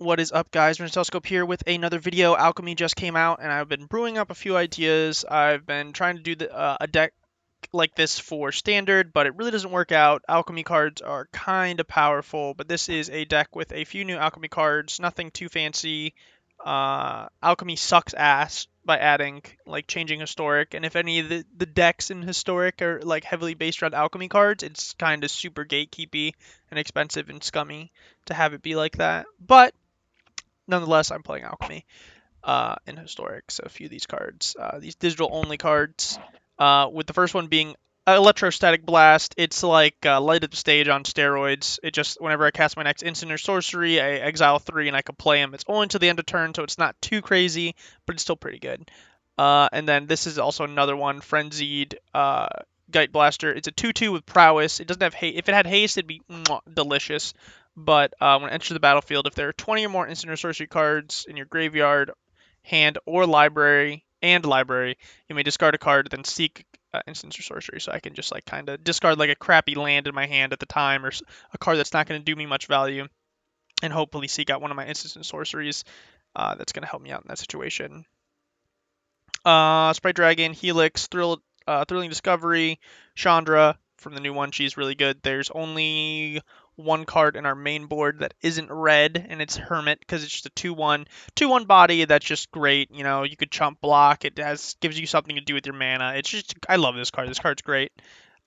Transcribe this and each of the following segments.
What is up, guys? Telescope here with another video. Alchemy just came out, and I've been brewing up a few ideas. I've been trying to do a deck like this for standard, but it really doesn't work out. Alchemy cards are kind of powerful, but this is a deck with a few new alchemy cards. Nothing too fancy. Alchemy sucks ass by adding, like, changing historic, and if any of the decks in historic are like heavily based around alchemy cards, it's kind of super gatekeepy and expensive and scummy to have it be like that. But nonetheless, I'm playing alchemy in historic, so a few of these cards, these digital only cards, with the first one being Electrostatic Blast. It's like Light Up the Stage on steroids. It just, whenever I cast my next instant or sorcery, I exile 3 and I can play them. It's only to the end of turn, so it's not too crazy, but it's still pretty good. And then this is also another one, Frenzied Gite Blaster. It's a 2/2 with prowess. It doesn't have haste. If it had haste, it'd be delicious. But when it enters the battlefield, if there are 20 or more instant or sorcery cards in your graveyard, hand, or library, you may discard a card, then seek instance or sorcery. So I can just like kind of discard like a crappy land in my hand at the time, or a card that's not going to do me much value, and hopefully seek out one of my instants and sorceries that's going to help me out in that situation. Sprite Dragon, Helix, Thrilling Discovery, Chandra from the new one. She's really good. There's only one card in our main board that isn't red, and it's Hermit, because it's just a 2/1 body that's just great. You know, you could chump block. It gives you something to do with your mana. It's just, I love this card. This card's great.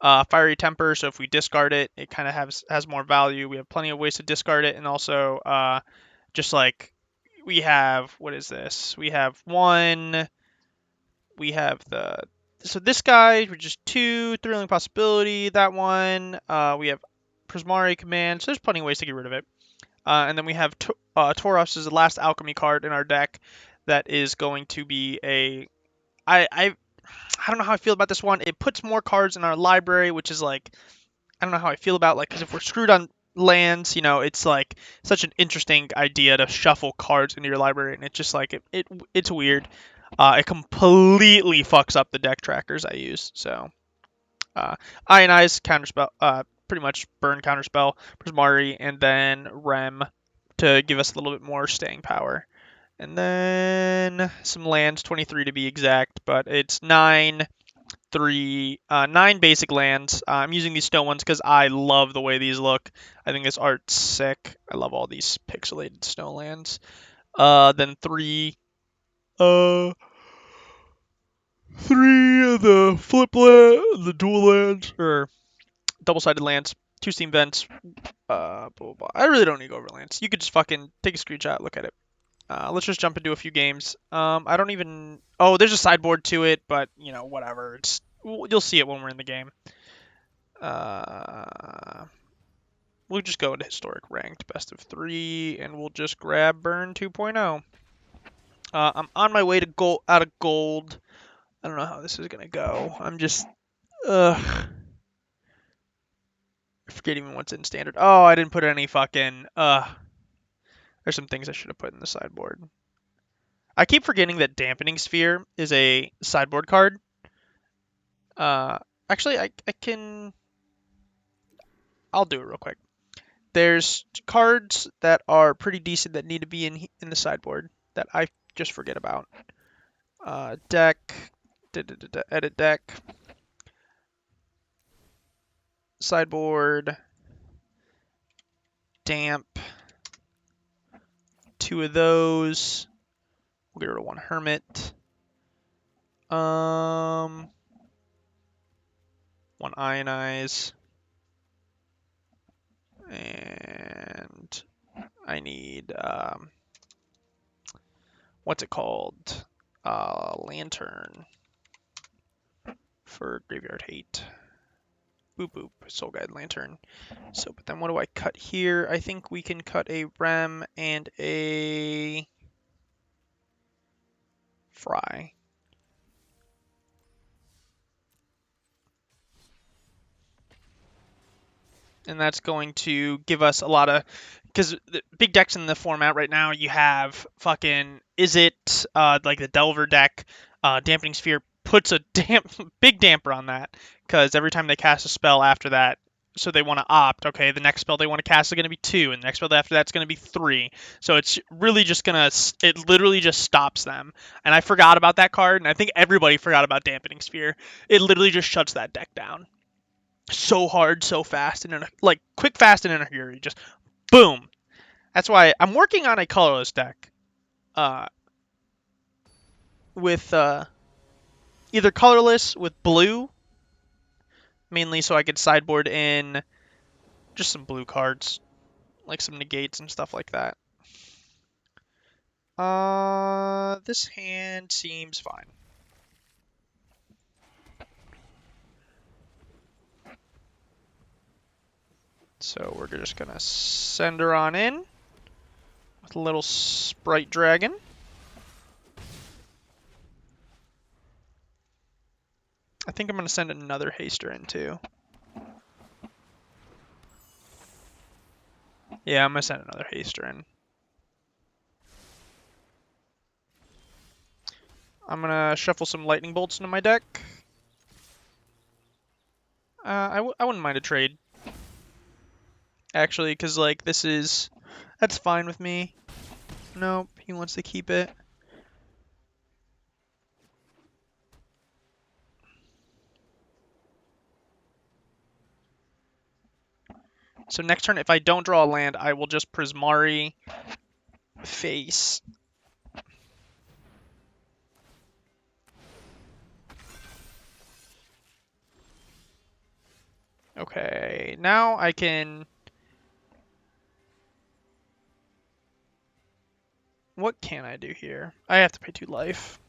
Fiery Temper, so if we discard it, it kind of has more value. We have plenty of ways to discard it, and also just like we have, what is this? We have one. We have so this guy, which is 2, Thrilling Possibility, that one. We have Prismari Command, so there's plenty of ways to get rid of it. And then we have Tauros is the last alchemy card in our deck that is going to be a... I don't know how I feel about this one. It puts more cards in our library, which is like... I don't know how I feel about, like, because if we're screwed on lands, you know, it's like such an interesting idea to shuffle cards into your library, and it's just like, it's weird. It completely fucks up the deck trackers I use. So, Ionize, Counterspell, pretty much burn Counterspell, Prismari, and then Rem to give us a little bit more staying power. And then some lands, 23 to be exact, but it's 9 basic lands. I'm using these stone ones because I love the way these look. I think this art's sick. I love all these pixelated snow lands. Then 3 of the the dual lands, or double-sided lands, 2 steam vents, blah, blah, blah. I really don't need to go over lands. You could just fucking take a screenshot, look at it. Let's just jump into a few games. I don't even... Oh, there's a sideboard to it, but, you know, whatever. You'll see it when we're in the game. We'll just go into historic ranked best of 3, and we'll just grab Burn 2.0. I'm on my way to out of gold. I don't know how this is gonna go. I'm just, I forget even what's in standard. Oh, I didn't put any fucking, there's some things I should have put in the sideboard. I keep forgetting that Dampening Sphere is a sideboard card. Actually, I can, I'll do it real quick. There's cards that are pretty decent that need to be in the sideboard that I just forget about. Deck, edit deck, sideboard, damp, 2 of those. We'll get rid of 1 hermit. 1 ionize. And I need, what's it called? Lantern for Graveyard Hate. Boop boop, Soul Guide Lantern. So, but then what do I cut here? I think we can cut a Rem and a Fry. And that's going to give us a lot of... Because the big decks in the format right now, you have fucking... Izzet, like the Delver deck. Dampening Sphere puts a big damper on that, because every time they cast a spell after that, So they want to opt, okay, the next spell they want to cast is going to be 2, and the next spell after that's going to be 3. So it's really just going to, it literally just stops them. And I forgot about that card, and I think everybody forgot about Dampening Sphere. It literally just shuts that deck down. So hard, so fast, and like quick, fast, and in a fury. Just boom. That's why I'm working on a colorless deck. With either colorless with blue, mainly so I could sideboard in just some blue cards, like some negates and stuff like that. This hand seems fine. So we're just gonna send her on in with a little Sprite Dragon. I think I'm gonna send another Haster in too. Yeah, I'm gonna send another Haster in. I'm gonna shuffle some Lightning Bolts into my deck. I wouldn't mind a trade, actually, because like that's fine with me. Nope, he wants to keep it. So next turn, if I don't draw a land, I will just Prismari face. Okay, now I can... What can I do here? I have to pay 2 life.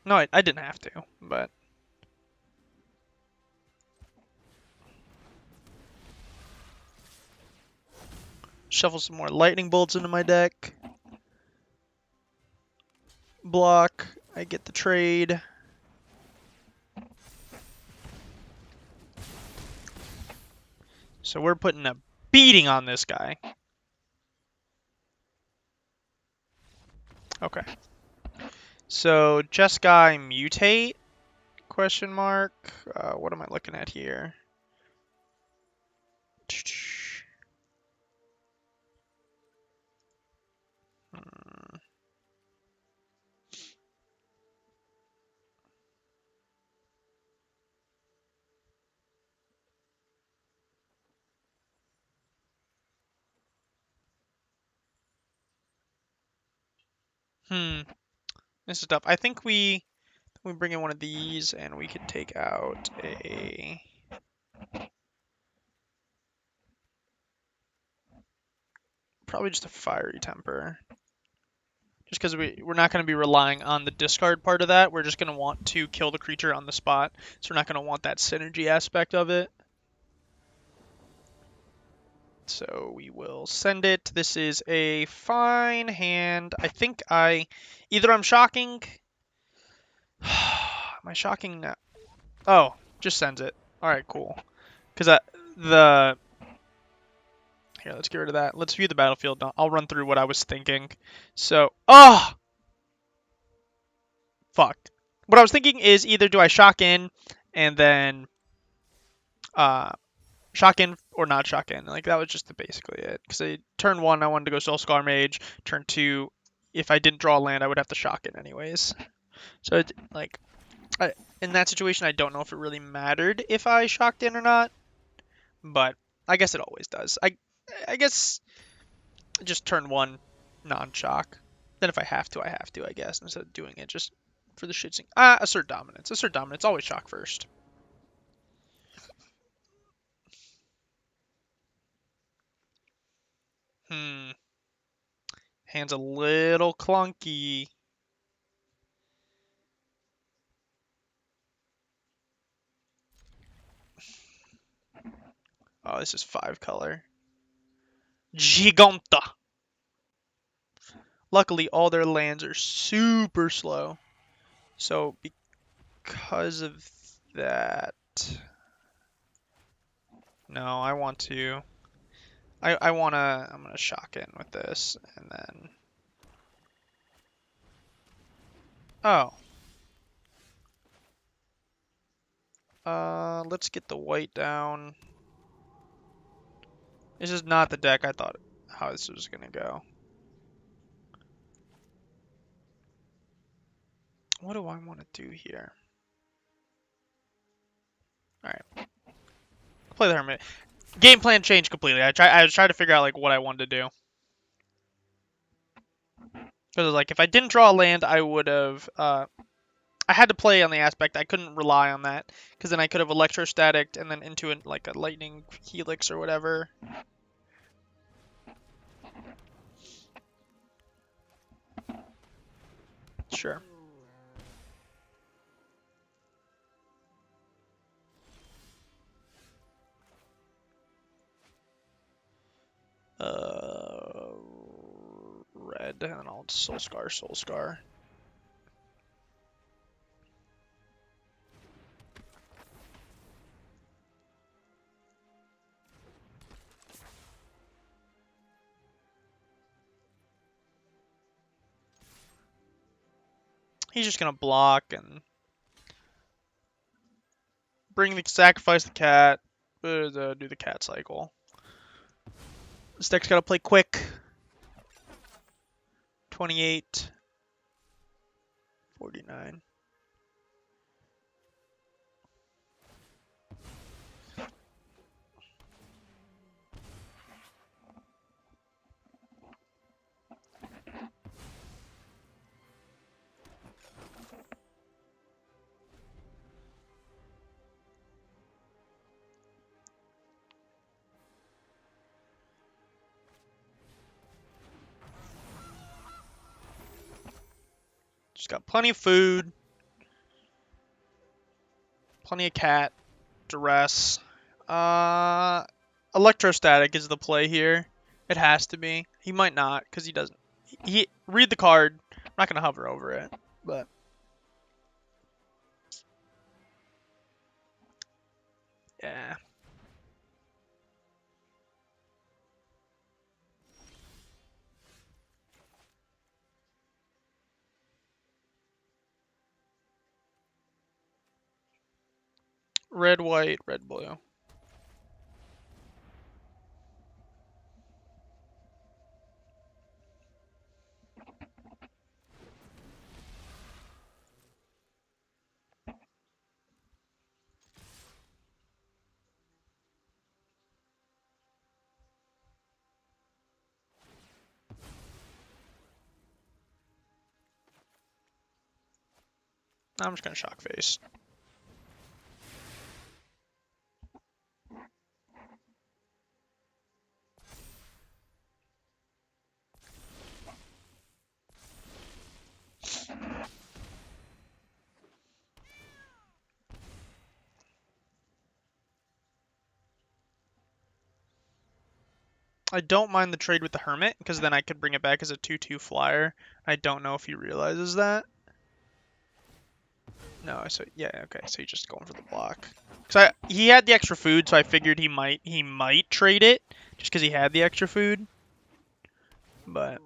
No, I didn't have to, but... Shuffle some more Lightning Bolts into my deck. Block. I get the trade. So we're putting a beating on this guy. Okay. So Jeskai mutate? Question mark. What am I looking at here? This is tough. I think we bring in one of these and we could take out a... Probably just a Fiery Temper. Just because we're not going to be relying on the discard part of that. We're just going to want to kill the creature on the spot. So we're not going to want that synergy aspect of it. So we will send it. This is a fine hand. I think either I'm shocking. Am I shocking now? Oh, just sends it. All right, cool. Because here, let's get rid of that. Let's view the battlefield. I'll run through what I was thinking. So, fuck. What I was thinking is either do I shock in and then shock in or not shock in. Like that was just basically it. Because turn 1 I wanted to go Soul Scar Mage. Turn 2, if I didn't draw a land, I would have to shock in anyways. So in that situation, I don't know if it really mattered if I shocked in or not. But I guess it always does. I guess just turn 1 non-shock. Then if I have to, I have to, I guess, instead of doing it just for the shits. Assert Dominance. Assert Dominance. Always shock first. Hand's a little clunky. Oh, this is 5 color. Giganta. Luckily, all their lands are super slow. So, because of that... No, I want to... I'm gonna shock in with this, and then... Oh. Let's get the white down. This is not the deck I thought how this was gonna go. What do I want to do here? Alright. Play the Hermit. Game plan changed completely. I was trying to figure out like what I wanted to do. Because like if I didn't draw a land, I would have I had to play on the aspect. I couldn't rely on that because then I could have electrostaticked and then into like a lightning helix or whatever. Sure. Red, and then I'll Soul Scar, Soul Scar. He's just gonna block and sacrifice the cat, do the cat cycle. This deck's gotta play quick. 28, 49. Just got plenty of food, plenty of cat, duress. Electrostatic is the play here. It has to be. He might not because he doesn't. He read the card. I'm not gonna hover over it, but yeah. Red, white, red, blue. I'm just gonna shock face. I don't mind the trade with the Hermit, because then I could bring it back as a 2/2 flyer. I don't know if he realizes that. No, so yeah, okay, so he's just going for the block. Cause he had the extra food, so I figured he might trade it just because he had the extra food. But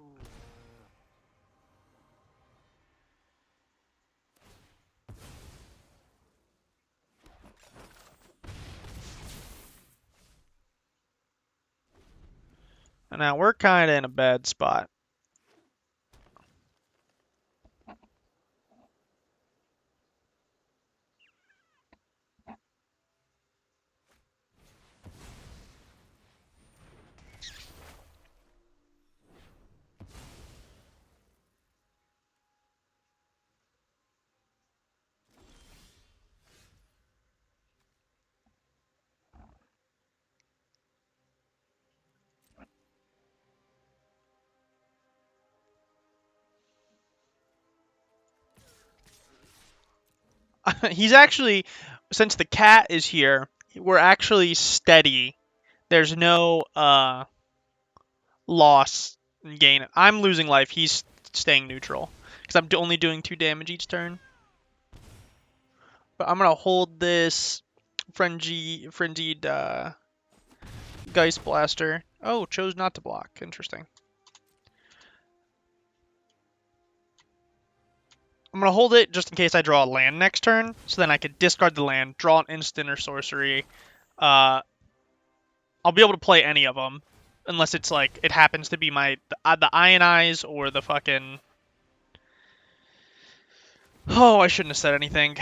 now we're kind of in a bad spot. He's actually, since the cat is here, we're actually steady. There's no loss and gain. I'm losing life. He's staying neutral because I'm only doing 2 damage each turn. But I'm gonna hold this frenzied Geist Blaster. Oh, chose not to block. Interesting. I'm going to hold it just in case I draw a land next turn, so then I could discard the land, draw an instant or sorcery. I'll be able to play any of them, unless it's like, it happens to be the Ionize or the fucking... Oh, I shouldn't have said anything.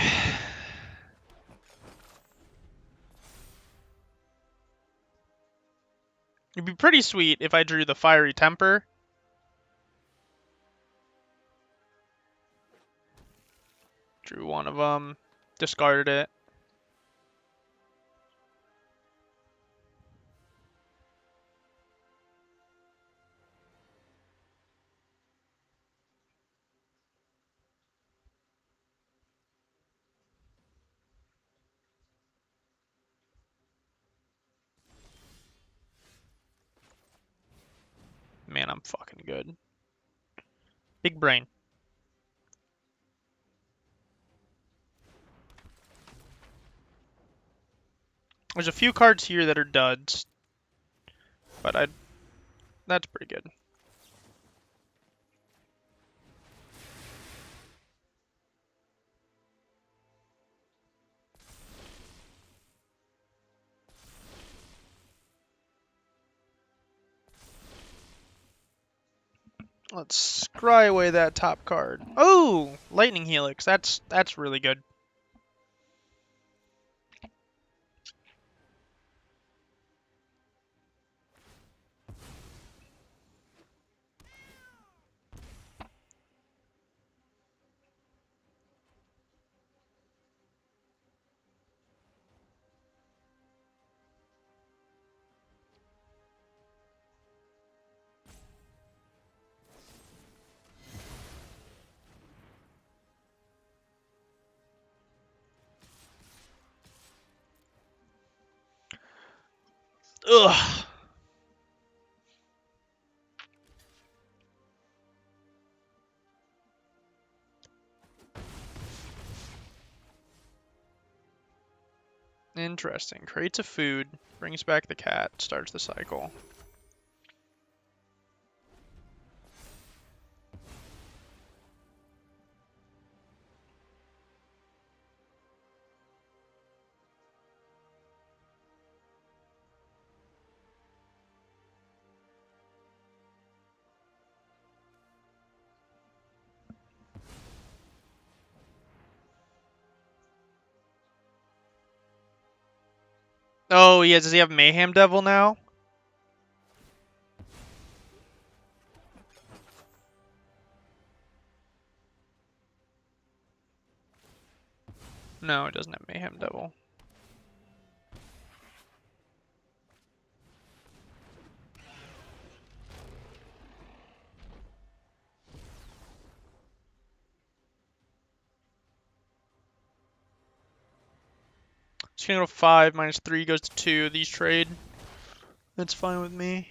It'd be pretty sweet if I drew the Fiery Temper. Drew one of them, discarded it. Man, I'm fucking good. Big brain. There's a few cards here that are duds, but that's pretty good. Let's scry away that top card. Oh, Lightning Helix. That's really good. Ugh. Interesting. Creates a food, brings back the cat, starts the cycle. Oh, yeah, does he have Mayhem Devil now? No, it doesn't have Mayhem Devil. It's gonna go 5, -3 goes to 2. These trade. That's fine with me.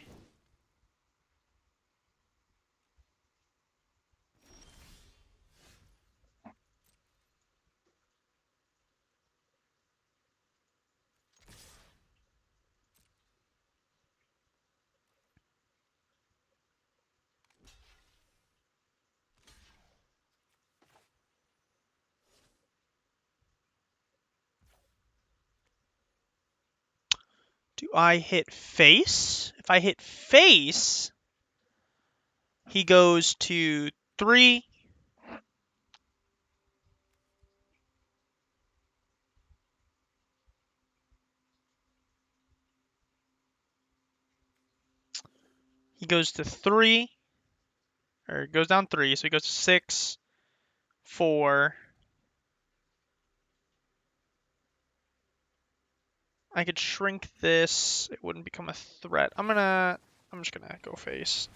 Do I hit face? If I hit face, he goes to 3. He goes to 3. Or it goes down 3, so he goes to 6, 4. I could shrink this. It wouldn't become a threat. I'm just gonna go face.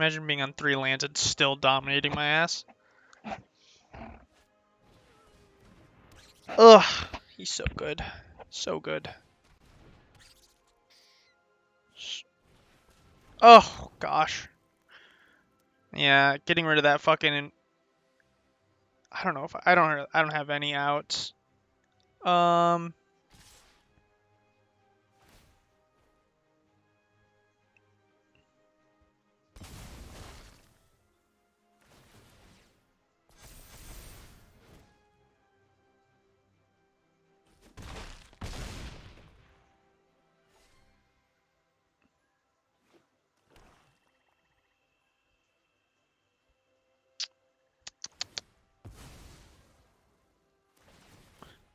Imagine being on 3 lands and still dominating my ass. Ugh, he's so good. So good. Oh, gosh. Yeah, getting rid of that fucking... I don't know if... I don't have any outs.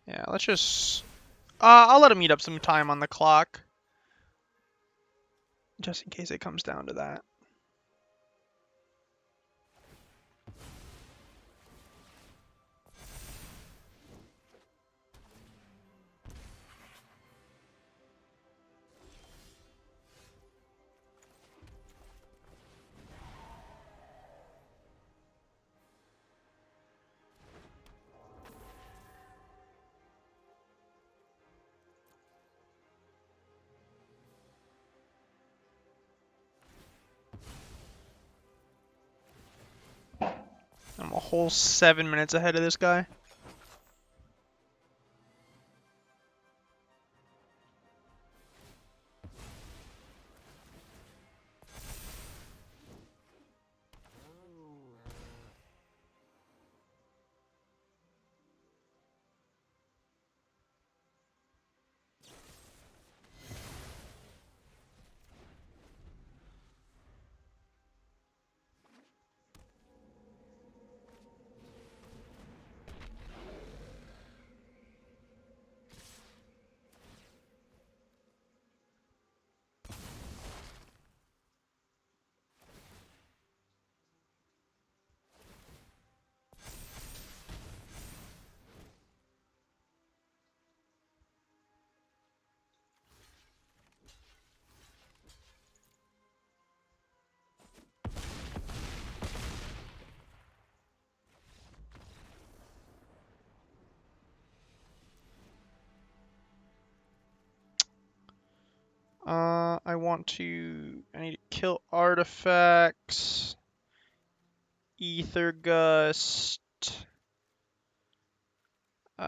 Yeah, let's just... I'll let him eat up some time on the clock. Just in case it comes down to that. I'm a whole 7 minutes ahead of this guy. I need to kill artifacts. Ether Gust. Um,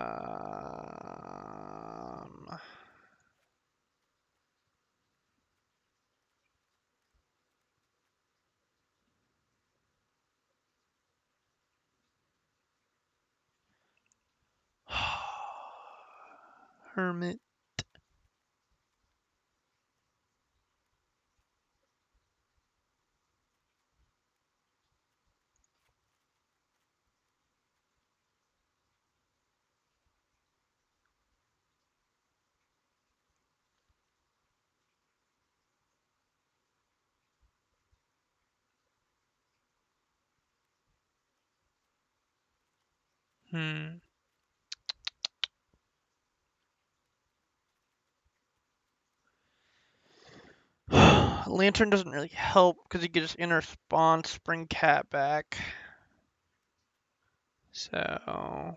Hermit. Hmm. Lantern doesn't really help because he gets inner spawn, spring cat back. So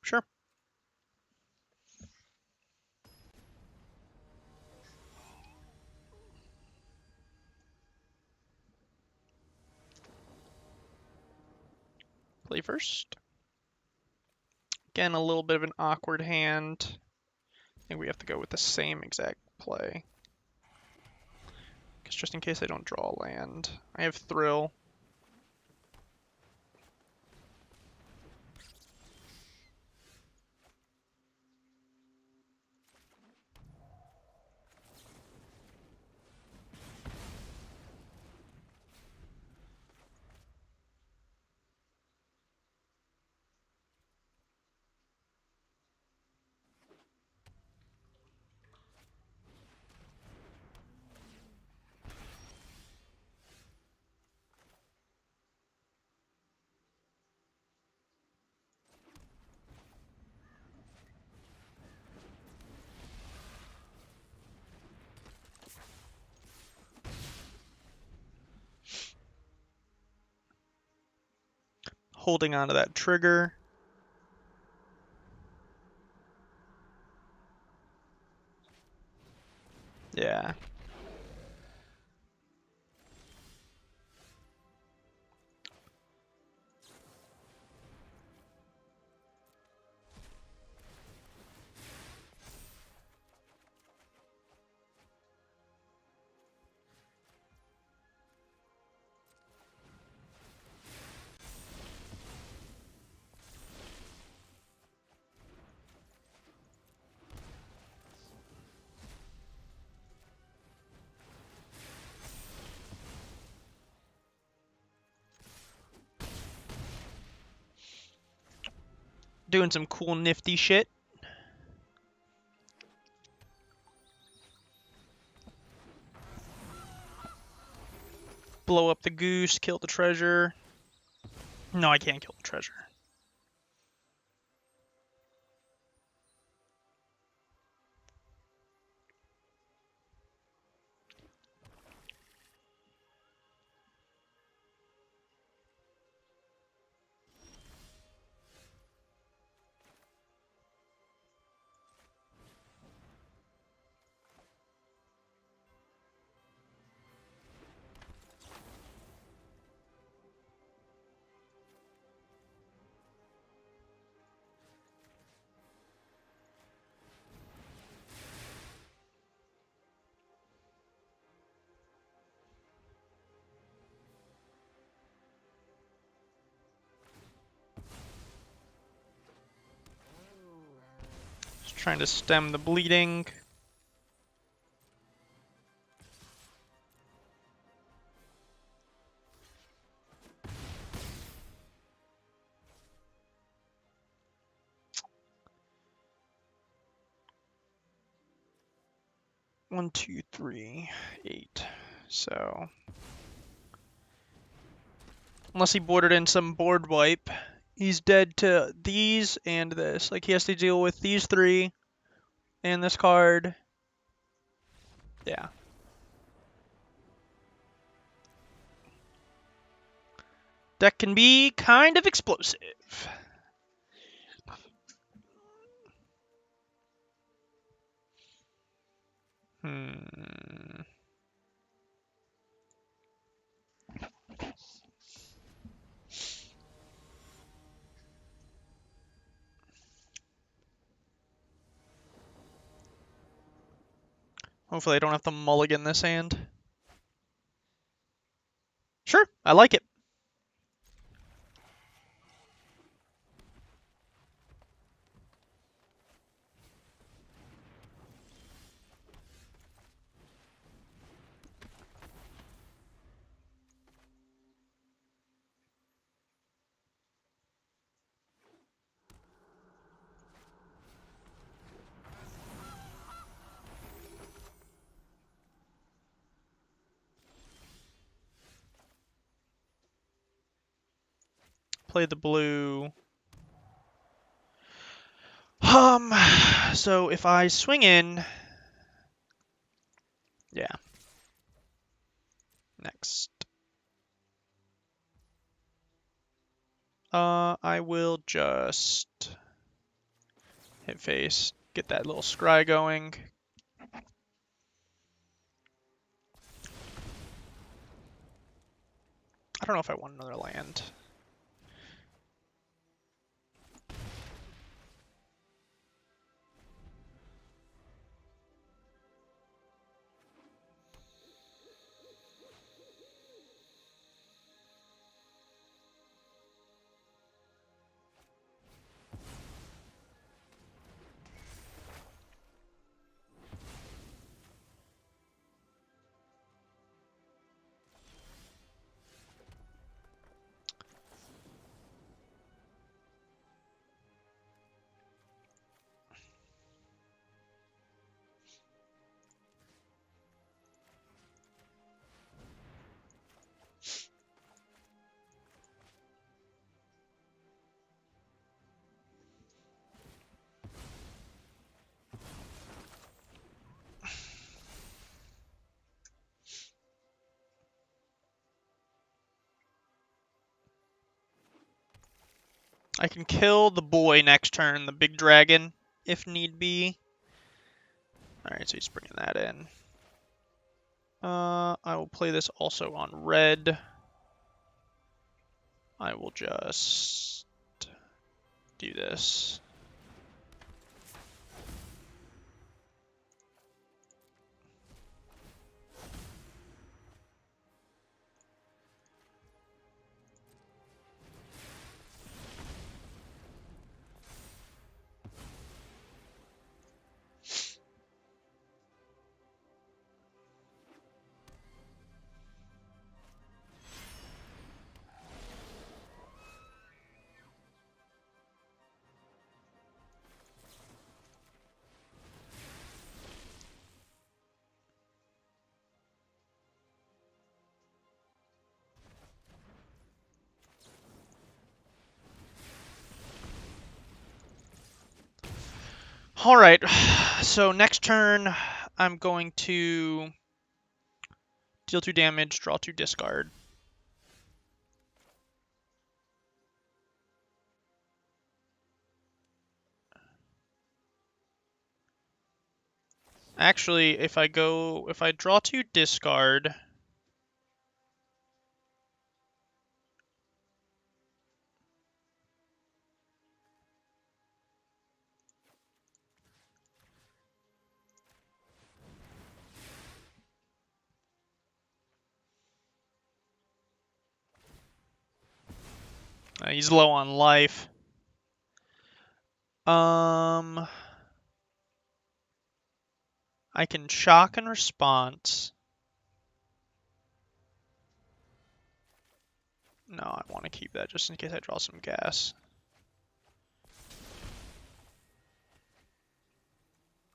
sure. Play first. Again, a little bit of an awkward hand. I think we have to go with the same exact play. Because just in case I don't draw a land. I have Thrill. holding onto that trigger. Yeah. Doing some cool nifty shit. Blow up the goose, kill the treasure. No, I can't kill the treasure. Just trying to stem the bleeding. One, two, three, 8. So, unless he boarded in some board wipe, he's dead to these and this. Like, he has to deal with these 3 and this card. Yeah. Deck can be kind of explosive. Hopefully I don't have to mulligan this hand. Sure, I like it. Play the blue. So if I swing in, yeah. Next. I will just hit face, get that little scry going. I don't know if I want another land. I can kill the boy next turn, the big dragon, if need be. Alright, so he's bringing that in. I will play this also on red. I will just do this. Alright, so next turn, I'm going to deal 2 damage, draw 2, discard. Actually, if I draw 2, discard, he's low on life. I can shock and response. No, I want to keep that just in case I draw some gas.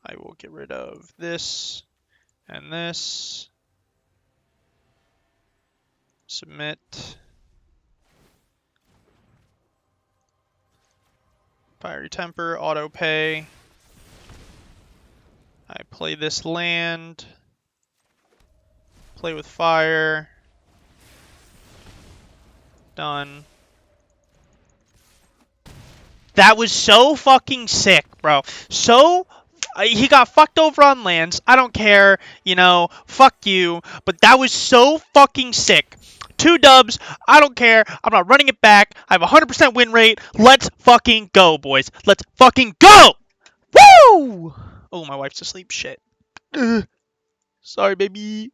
I will get rid of this and this. Submit. Fiery Temper, auto pay. I play this land. Play with fire. Done. That was so fucking sick, bro. So he got fucked over on lands. I don't care, you know, fuck you. But that was so fucking sick. 2 dubs. I don't care. I'm not running it back. I have a 100% win rate. Let's fucking go, boys. Let's fucking go! Woo! Oh, my wife's asleep. Shit. Ugh. Sorry, baby.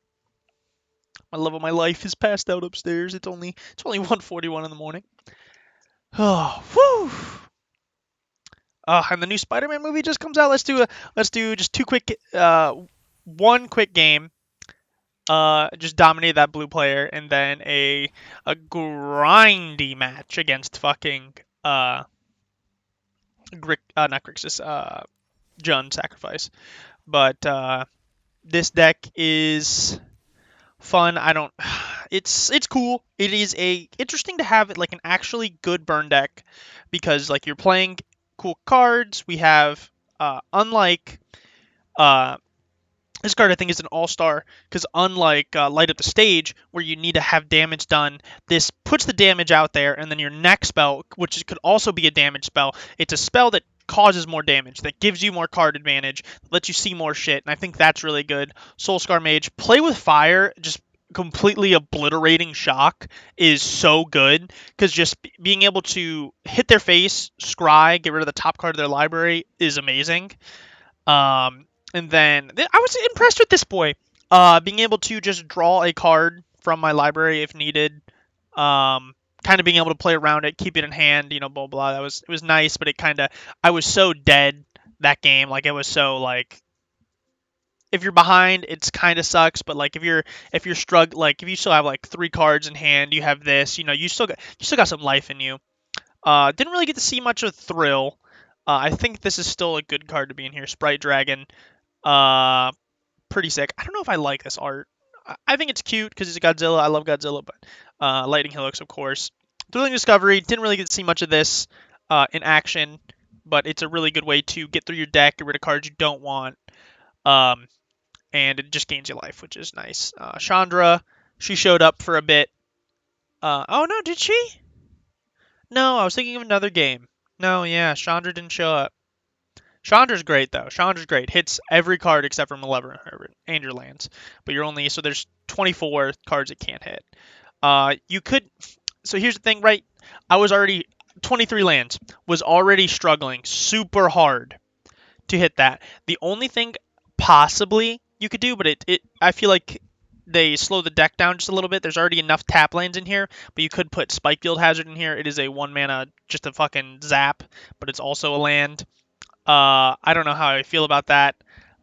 My love of my life is passed out upstairs. It's only 1:41 in the morning. Oh, whew. And the new Spider-Man movie just comes out. Let's do just 2 quick, 1 quick game. Just dominate that blue player, and then a grindy match against fucking not Grixis, Jund Sacrifice. But this deck is fun. It's cool. It is interesting to have it like an actually good burn deck, because like you're playing cool cards. We have unlike this card, I think, is an all-star, because unlike Light Up the Stage, where you need to have damage done, this puts the damage out there, and then your next spell, which could also be a damage spell, it's a spell that causes more damage, that gives you more card advantage, lets you see more shit, and I think that's really good. Soulscar Mage, play with fire, just completely obliterating shock is so good, because just being able to hit their face, scry, get rid of the top card of their library is amazing. And then I was impressed with this boy. Being able to just draw a card from my library if needed. Kind of being able to play around it, keep it in hand, you know, blah blah. It was nice, but I was so dead that game. Like it was so like, if you're behind, it's kind of sucks. But like if you're struggling, like if you still have like 3 cards in hand, you have this, you know, you still got some life in you. Didn't really get to see much of Thrill. I think this is still a good card to be in here. Sprite Dragon. Pretty sick. I don't know if I like this art. I think it's cute because it's a Godzilla. I love Godzilla, but Lightning Helix, of course. Thrilling Discovery. Didn't really get to see much of this in action, but it's a really good way to get through your deck, get rid of cards you don't want, and it just gains you life, which is nice. Chandra, she showed up for a bit. Oh no, did she? No, I was thinking of another game. No, yeah, Chandra didn't show up. Chandra's great though. Chandra's great. Hits every card except for Malevolent Hermit and your lands. But you're only so there's 24 cards it can't hit. You could. So here's the thing, right? I was already 23 lands. Was already struggling super hard to hit that. The only thing possibly you could do, but it I feel like they slow the deck down just a little bit. There's already enough tap lands in here, but you could put Spikefield Hazard in here. It is a 1 mana, just a fucking zap, but it's also a land. I don't know how I feel about that.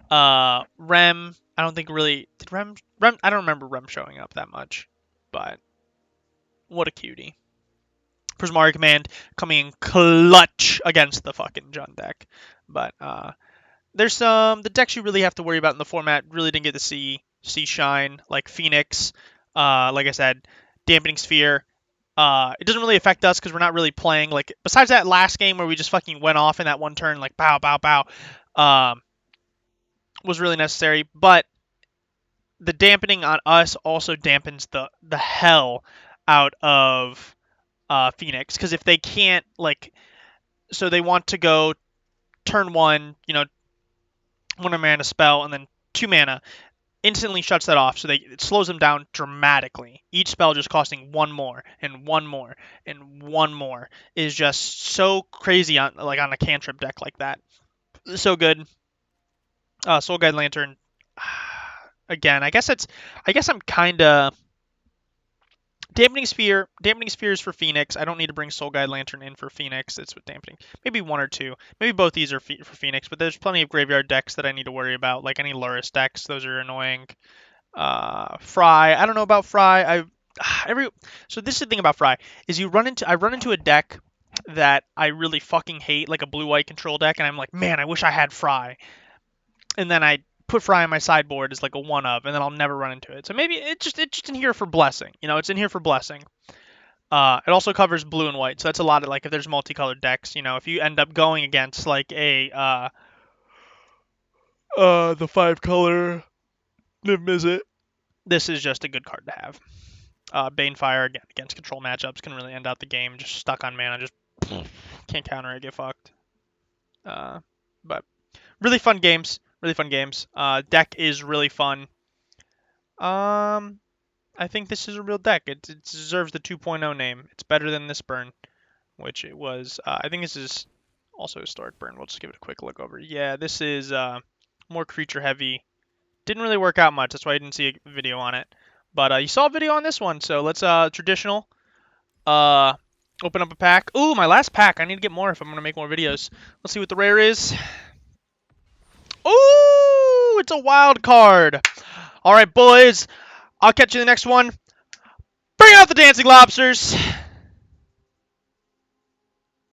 Rem, I don't think really did Rem. I don't remember Rem showing up that much, but what a cutie. Prismari Command coming in clutch against the fucking Jund deck, but there's some the decks you really have to worry about in the format. Really didn't get to see shine like Phoenix. Like I said, Dampening Sphere. It doesn't really affect us because we're not really playing like besides that last game where we just fucking went off in that one turn like bow bow bow. Was really necessary, but the dampening on us also dampens the hell out of Phoenix because if they can't like, so they want to go turn one, 1 mana spell and then 2 mana instantly shuts that off, so it slows them down dramatically. Each spell just costing one more and one more and one more is just so crazy on a cantrip deck like that. So good. Soul Guide Lantern. Again, I guess I'm kind of Dampening Sphere. Dampening Sphere is for Phoenix. I don't need to bring Soul Guide Lantern in for Phoenix. It's with Dampening. Maybe one or two. Maybe both these are for Phoenix, but there's plenty of graveyard decks that I need to worry about, like any Lurrus decks. Those are annoying. Fry. I don't know about Fry. So this is the thing about Fry is I run into a deck that I really fucking hate, like a blue-white control deck, and I'm like, man, I wish I had Fry. And then I put Fry on my sideboard as like a one of, and then I'll never run into it. So maybe it's just in here for blessing. It's in here for blessing. It also covers blue and white, so that's a lot of like if there's multicolored decks. If you end up going against like a the 5-color Niv Mizzet, this is just a good card to have. Banefire again against control matchups can really end out the game. Just stuck on mana, just can't counter it, get fucked. But really fun games. Really fun games. Deck is really fun. I think this is a real deck. It deserves the 2.0 name. It's better than this burn, which it was. I think this is also historic burn. We'll just give it a quick look over. Yeah, this is more creature heavy. Didn't really work out much. That's why I didn't see a video on it. But you saw a video on this one, so let's traditional. Open up a pack. Ooh, my last pack. I need to get more if I'm gonna make more videos. Let's see what the rare is. Ooh, it's a wild card. All right, boys. I'll catch you in the next one. Bring out the dancing lobsters.